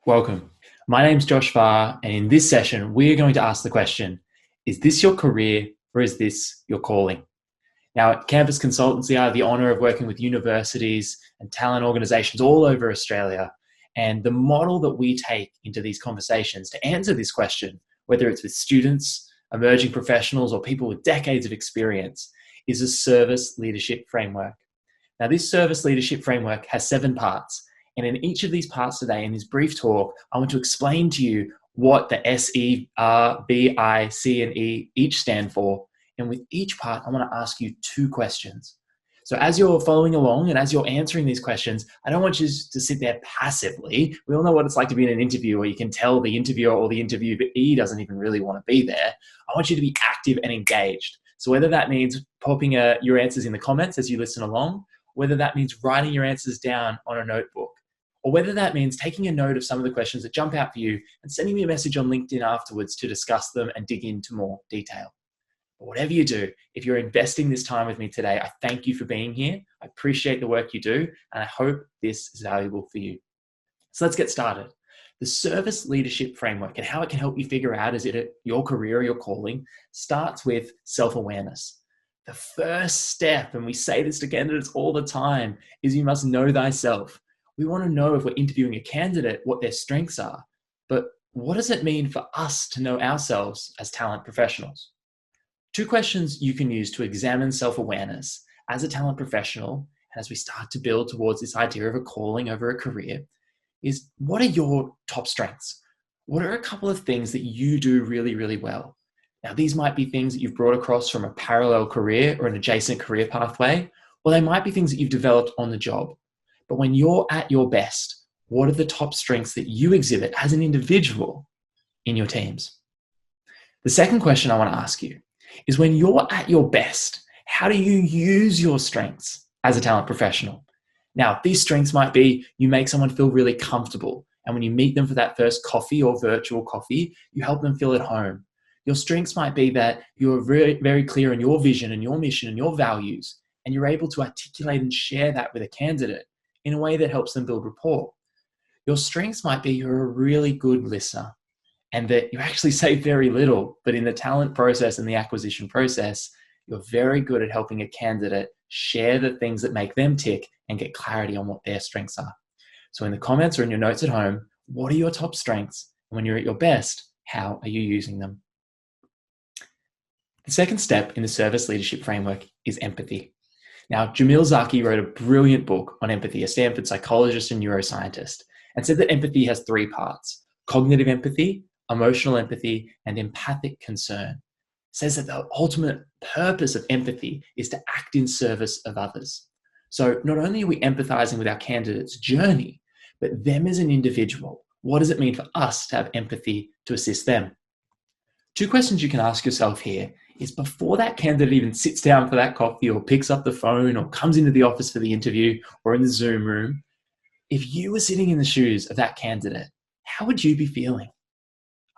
Welcome. My name's Josh Farr, and in this session, we are going to ask the question, is this your career or is this your calling? Now, at Campus Consultancy, I have the honour of working with universities and talent organisations all over Australia. And the model that we take into these conversations to answer this question, whether it's with students, emerging professionals, or people with decades of experience, is a service leadership framework. Now, this service leadership framework has 7 parts. And in each of these parts today, in this brief talk, I want to explain to you what the S, E, R, B, I, C, and E each stand for. And with each part, I want to ask you 2 questions. So as you're following along and as you're answering these questions, I don't want you to sit there passively. We all know what it's like to be in an interview where you can tell the interviewer or the interviewee doesn't even really want to be there. I want you to be active and engaged. So whether that means popping your answers in the comments as you listen along, whether that means writing your answers down on a notebook, or whether that means taking a note of some of the questions that jump out for you and sending me a message on LinkedIn afterwards to discuss them and dig into more detail. But whatever you do, if you're investing this time with me today, I thank you for being here. I appreciate the work you do, and I hope this is valuable for you. So let's get started. The service leadership framework and how it can help you figure out is it your career or your calling starts with self-awareness. The first step, and we say this to candidates all the time, is you must know thyself. We want to know if we're interviewing a candidate what their strengths are, but what does it mean for us to know ourselves as talent professionals? 2 questions you can use to examine self-awareness as a talent professional, and as we start to build towards this idea of a calling over a career, is what are your top strengths? What are a couple of things that you do really, really well? Now, these might be things that you've brought across from a parallel career or an adjacent career pathway, or they might be things that you've developed on the job. But when you're at your best, what are the top strengths that you exhibit as an individual in your teams? The second question I want to ask you is, when you're at your best, how do you use your strengths as a talent professional? Now, these strengths might be you make someone feel really comfortable. And when you meet them for that first coffee or virtual coffee, you help them feel at home. Your strengths might be that you're very, very clear in your vision and your mission and your values, and you're able to articulate and share that with a candidate in a way that helps them build rapport. Your strengths might be you're a really good listener and that you actually say very little, but in the talent process and the acquisition process, you're very good at helping a candidate share the things that make them tick and get clarity on what their strengths are. So in the comments or in your notes at home, what are your top strengths? And when you're at your best, how are you using them? The second step in the service leadership framework is empathy. Now, Jamil Zaki wrote a brilliant book on empathy, a Stanford psychologist and neuroscientist, and said that empathy has 3 parts: cognitive empathy, emotional empathy, and empathic concern. Says that the ultimate purpose of empathy is to act in service of others. So not only are we empathizing with our candidate's journey, but them as an individual. What does it mean for us to have empathy to assist them? 2 questions you can ask yourself here is, before that candidate even sits down for that coffee or picks up the phone or comes into the office for the interview or in the Zoom room, if you were sitting in the shoes of that candidate, how would you be feeling?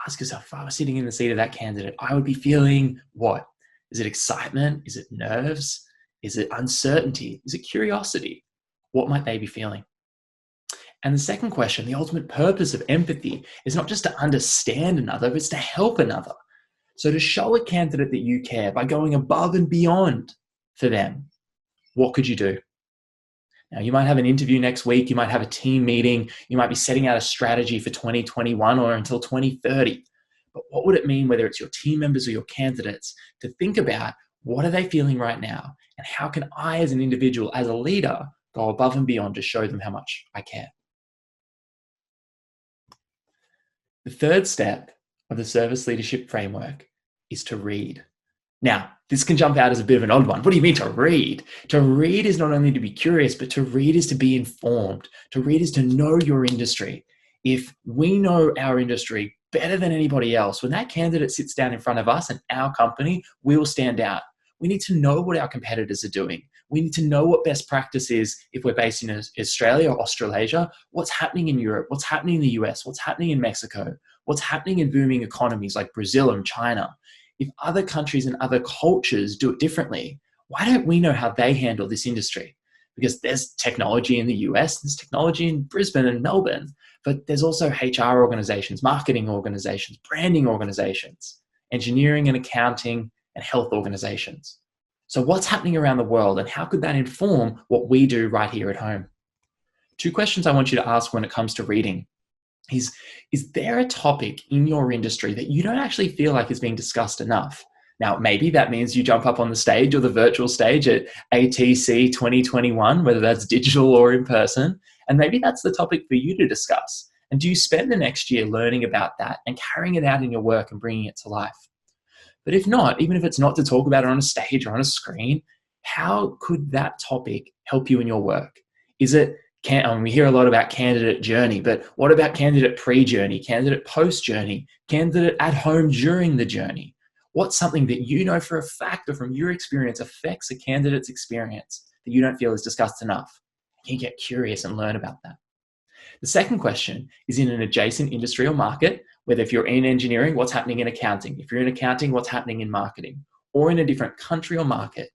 Ask yourself, if I was sitting in the seat of that candidate, I would be feeling what? Is it excitement? Is it nerves? Is it uncertainty? Is it curiosity? What might they be feeling? And the second question, the ultimate purpose of empathy is not just to understand another, but it's to help another. So to show a candidate that you care by going above and beyond for them, what could you do? Now, you might have an interview next week. You might have a team meeting. You might be setting out a strategy for 2021 or until 2030. But what would it mean, whether it's your team members or your candidates, to think about what are they feeling right now? And how can I, as an individual, as a leader, go above and beyond to show them how much I care? The third step of the service leadership framework is to read. Now, this can jump out as a bit of an odd one. What do you mean to read? To read is not only to be curious, but to read is to be informed. To read is to know your industry. If we know our industry better than anybody else, when that candidate sits down in front of us and our company, we will stand out. We need to know what our competitors are doing. We need to know what best practice is if we're based in Australia or Australasia, what's happening in Europe, what's happening in the US, what's happening in Mexico, what's happening in booming economies like Brazil and China. If other countries and other cultures do it differently, why don't we know how they handle this industry? because there's technology in the US, there's technology in Brisbane and Melbourne, but there's also HR organizations, marketing organizations, branding organizations, engineering and accounting and health organizations. So what's happening around the world, and how could that inform what we do right here at home? 2 questions I want you to ask when it comes to reading is there a topic in your industry that you don't actually feel like is being discussed enough? Now, maybe that means you jump up on the stage or the virtual stage at ATC 2021, whether that's digital or in person, and maybe that's the topic for you to discuss. And do you spend the next year learning about that and carrying it out in your work and bringing it to life? But if not, even if it's not to talk about it on a stage or on a screen, how could that topic help you in your work? Is it, we hear a lot about candidate journey, but what about candidate pre-journey, candidate post-journey, candidate at home during the journey? What's something that you know for a fact or from your experience affects a candidate's experience that you don't feel is discussed enough? You can get curious and learn about that. The second question is in an adjacent industry or market, whether if you're in engineering, what's happening in accounting? If you're in accounting, what's happening in marketing? Or in a different country or market,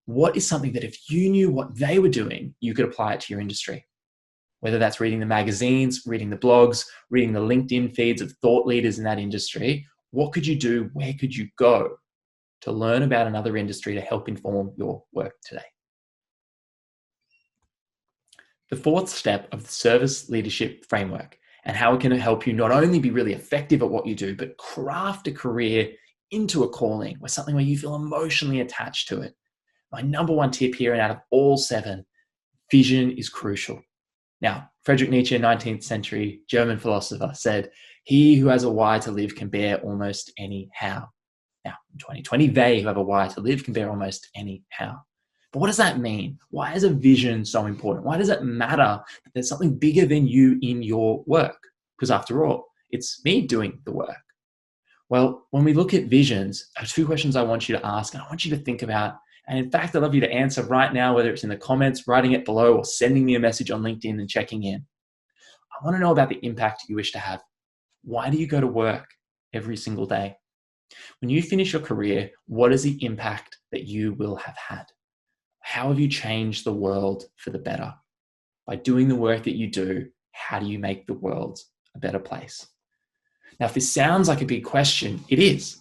what is something that if you knew what they were doing, you could apply it to your industry? Whether that's reading the magazines, reading the blogs, reading the LinkedIn feeds of thought leaders in that industry, what could you do? Where could you go to learn about another industry to help inform your work today? The 4th step of the service leadership framework and how it can help you not only be really effective at what you do, but craft a career into a calling or something where you feel emotionally attached to it. My number 1 tip here, and out of all 7, vision is crucial. Now, Friedrich Nietzsche, 19th century German philosopher, said, "He who has a why to live can bear almost any how." Now, in 2020, they who have a why to live can bear almost any how. But what does that mean? Why is a vision so important? Why does it matter that there's something bigger than you in your work? Because after all, it's me doing the work. Well, when we look at visions, there are 2 questions I want you to ask, and I want you to think about. And in fact, I'd love you to answer right now, whether it's in the comments, writing it below, or sending me a message on LinkedIn and checking in. I want to know about the impact you wish to have. Why do you go to work every single day? When you finish your career, what is the impact that you will have had? How have you changed the world for the better? By doing the work that you do, how do you make the world a better place? Now, if this sounds like a big question, it is,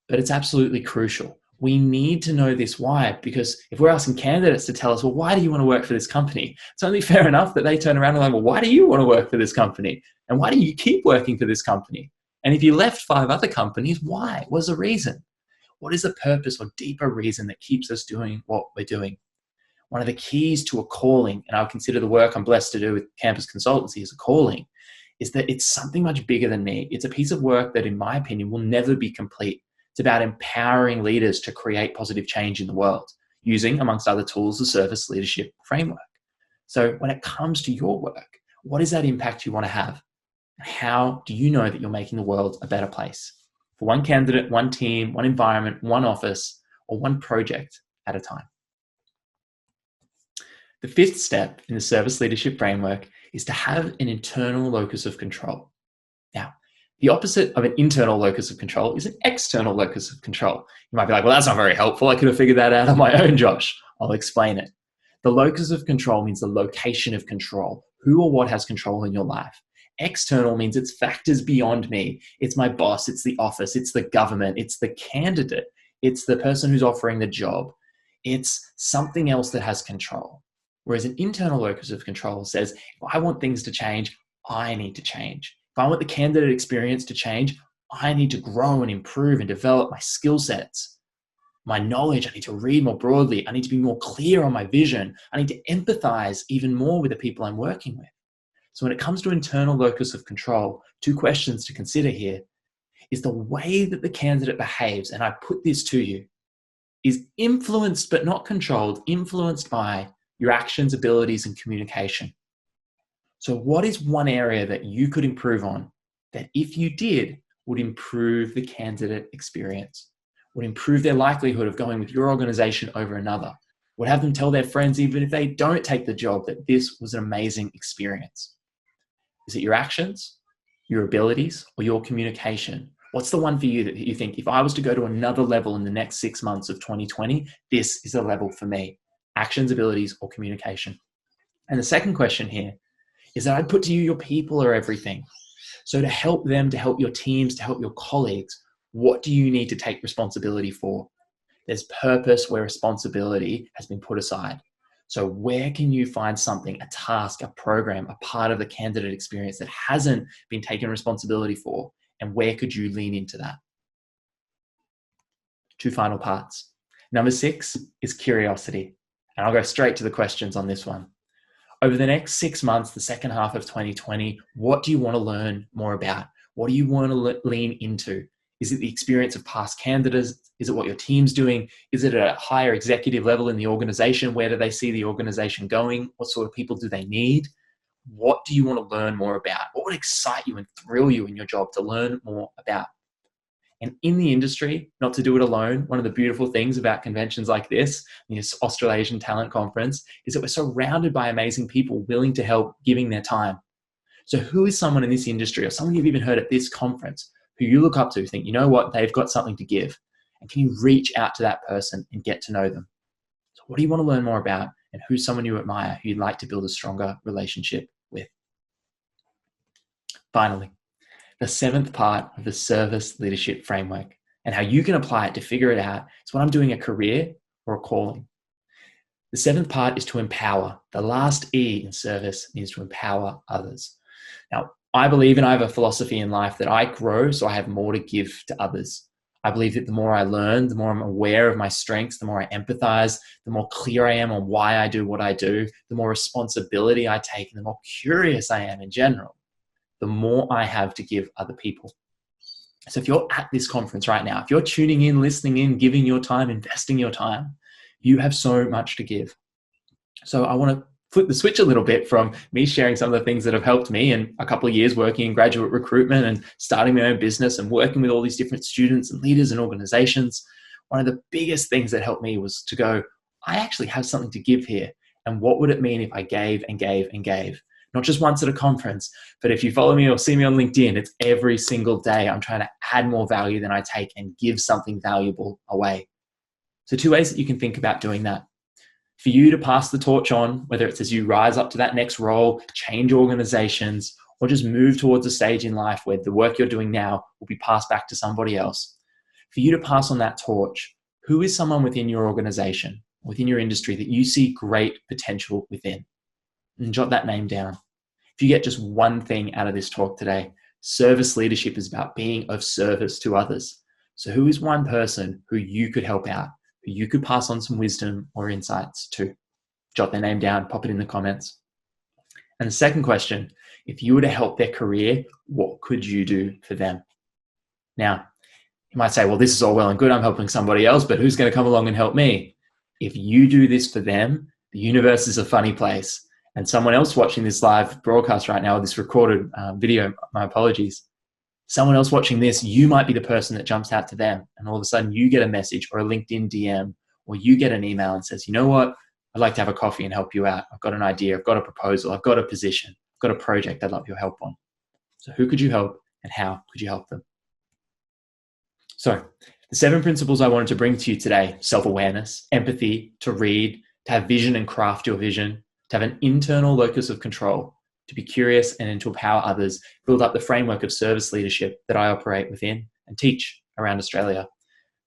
but it's absolutely crucial. We need to know this why, because if we're asking candidates to tell us, well, why do you want to work for this company? It's only fair enough that they turn around and like, well, why do you want to work for this company? And why do you keep working for this company? And if you left 5 other companies, why? What's the reason? What is the purpose or deeper reason that keeps us doing what we're doing? One of the keys to a calling, and I would consider the work I'm blessed to do with campus consultancy as a calling, is that it's something much bigger than me. It's a piece of work that, in my opinion, will never be complete. It's about empowering leaders to create positive change in the world using, amongst other tools, the service leadership framework. So when it comes to your work, what is that impact you want to have? How do you know that you're making the world a better place for one candidate, one team, one environment, one office, or one project at a time? The 5th step in the service leadership framework is to have an internal locus of control. Now, the opposite of an internal locus of control is an external locus of control. You might be like, well, that's not very helpful. I could have figured that out on my own, Josh. I'll explain it. The locus of control means the location of control, who or what has control in your life. External means it's factors beyond me. It's my boss, it's the office, it's the government, it's the candidate, it's the person who's offering the job. It's something else that has control. Whereas an internal locus of control says, if I want things to change, I need to change. If I want the candidate experience to change, I need to grow and improve and develop my skill sets, my knowledge. I need to read more broadly. I need to be more clear on my vision. I need to empathize even more with the people I'm working with. So when it comes to internal locus of control, 2 questions to consider here is the way that the candidate behaves, and I put this to you, is influenced but not controlled, influenced by your actions, abilities, and communication. So what is one area that you could improve on that if you did would improve the candidate experience, would improve their likelihood of going with your organization over another, would have them tell their friends, even if they don't take the job, that this was an amazing experience? Is it your actions, your abilities, or your communication? What's the one for you that you think, if I was to go to another level in the next 6 months of 2020, this is a level for me? actions, abilities, or communication? And the second question here is that I'd put to you, your people are everything. So to help them, to help your teams, to help your colleagues, what do you need to take responsibility for? There's purpose where responsibility has been put aside. So where can you find something, a task, a program, a part of the candidate experience that hasn't been taken responsibility for? And where could you lean into that? Two final parts. Number 6 is curiosity. And I'll go straight to the questions on this one. Over the next 6 months, the second half of 2020, what do you want to learn more about? What do you want to lean into? Is it the experience of past candidates? Is it what your team's doing? Is it at a higher executive level in the organization? Where do they see the organization going? What sort of people do they need? What do you want to learn more about? What would excite you and thrill you in your job to learn more about? And in the industry, not to do it alone, one of the beautiful things about conventions like this Australasian Talent Conference, is that we're surrounded by amazing people willing to help, giving their time. So who is someone in this industry, or someone you've even heard at this conference, who you look up to, think, you know what, they've got something to give? And can you reach out to that person and get to know them? So what do you want to learn more about? And who's someone you admire, who you'd like to build a stronger relationship with? Finally, the 7th part of the service leadership framework and how you can apply it to figure it out is when I'm doing a career or a calling. The 7th part is to empower. The last E in service means to empower others. Now, I believe, and I have a philosophy in life, that I grow so I have more to give to others. I believe that the more I learn, the more I'm aware of my strengths, the more I empathize, the more clear I am on why I do what I do, the more responsibility I take, and the more curious I am in general, the more I have to give other people. So if you're at this conference right now, if you're tuning in, listening in, giving your time, investing your time, you have so much to give. So I want to flip the switch a little bit from me sharing some of the things that have helped me in a couple of years working in graduate recruitment and starting my own business and working with all these different students and leaders and organizations. One of the biggest things that helped me was to go, I actually have something to give here. And what would it mean if I gave and gave and gave? Not just once at a conference, but if you follow me or see me on LinkedIn, it's every single day I'm trying to add more value than I take and give something valuable away. So 2 ways that you can think about doing that. For you to pass the torch on, whether it's as you rise up to that next role, change organizations, or just move towards a stage in life where the work you're doing now will be passed back to somebody else. For you to pass on that torch, who is someone within your organization, within your industry that you see great potential within? And jot that name down. If you get just one thing out of this talk today, service leadership is about being of service to others. So who is one person who you could help out, who you could pass on some wisdom or insights to? Jot their name down, pop it in the comments. And the second question, if you were to help their career, what could you do for them? Now, you might say, well, this is all well and good, I'm helping somebody else, but who's going to come along and help me? If you do this for them, the universe is a funny place. And someone else watching this live broadcast right now, or this recorded video, my apologies, someone else watching this, you might be the person that jumps out to them. And all of a sudden you get a message or a LinkedIn DM, or you get an email and says, you know what, I'd like to have a coffee and help you out. I've got an idea, I've got a proposal, I've got a position, I've got a project I'd love your help on. So who could you help and how could you help them? So the 7 principles I wanted to bring to you today: self-awareness, empathy, to read, to have vision and craft your vision, to have an internal locus of control, to be curious and then to empower others, build up the framework of service leadership that I operate within and teach around Australia.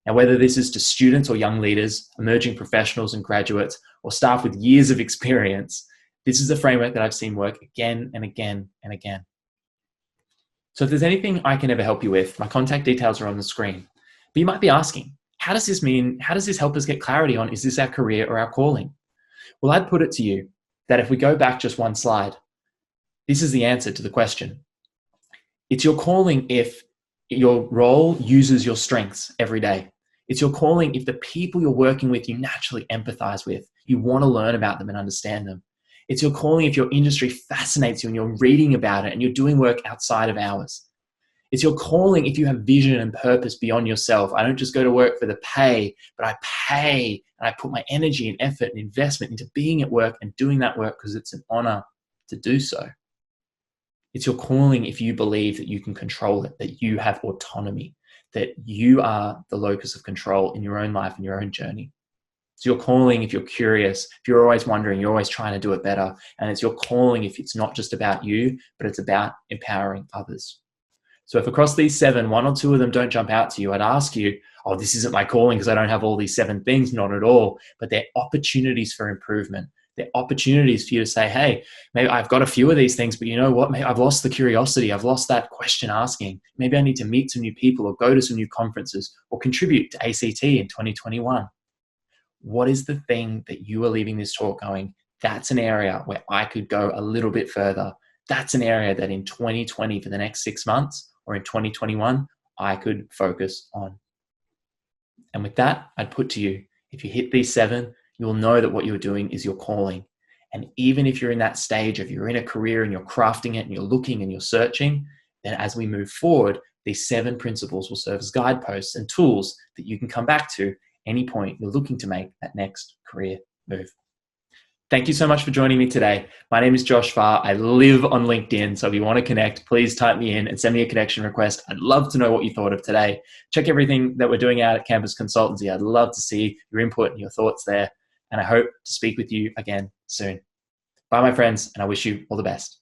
Now, whether this is to students or young leaders, emerging professionals and graduates, or staff with years of experience, this is a framework that I've seen work again and again and again. So if there's anything I can ever help you with, my contact details are on the screen. But you might be asking, how does this help us get clarity on, is this our career or our calling? Well, I'd put it to you that if we go back just one slide, this is the answer to the question. It's your calling if your role uses your strengths every day. It's your calling if the people you're working with you naturally empathize with, you want to learn about them and understand them. It's your calling if your industry fascinates you and you're reading about it and you're doing work outside of hours. It's your calling if you have vision and purpose beyond yourself. I don't just go to work for the pay, but I pay and I put my energy and effort and investment into being at work and doing that work because it's an honor to do so. It's your calling if you believe that you can control it, that you have autonomy, that you are the locus of control in your own life and your own journey. It's your calling if you're curious, if you're always wondering, you're always trying to do it better. And it's your calling if it's not just about you, but it's about empowering others. So if across these 7, 1 or 2 of them don't jump out to you, I'd ask you, oh, this isn't my calling because I don't have all these 7 things. Not at all. But they're opportunities for improvement. They're opportunities for you to say, hey, maybe I've got a few of these things, but you know what? Maybe I've lost the curiosity. I've lost that question asking. Maybe I need to meet some new people or go to some new conferences or contribute to ACT in 2021. What is the thing that you are leaving this talk going, that's an area where I could go a little bit further. That's an area that in 2020 for the next 6 months or in 2021, I could focus on. And with that, I'd put to you, if you hit these 7, you'll know that what you're doing is your calling. And even if you're in that stage of you're in a career and you're crafting it and you're looking and you're searching, then as we move forward, these 7 principles will serve as guideposts and tools that you can come back to any point you're looking to make that next career move. Thank you so much for joining me today. My name is Josh Farr. I live on LinkedIn, so if you want to connect, please type me in and send me a connection request. I'd love to know what you thought of today. Check everything that we're doing out at Campus Consultancy. I'd love to see your input and your thoughts there, and I hope to speak with you again soon. Bye, my friends, and I wish you all the best.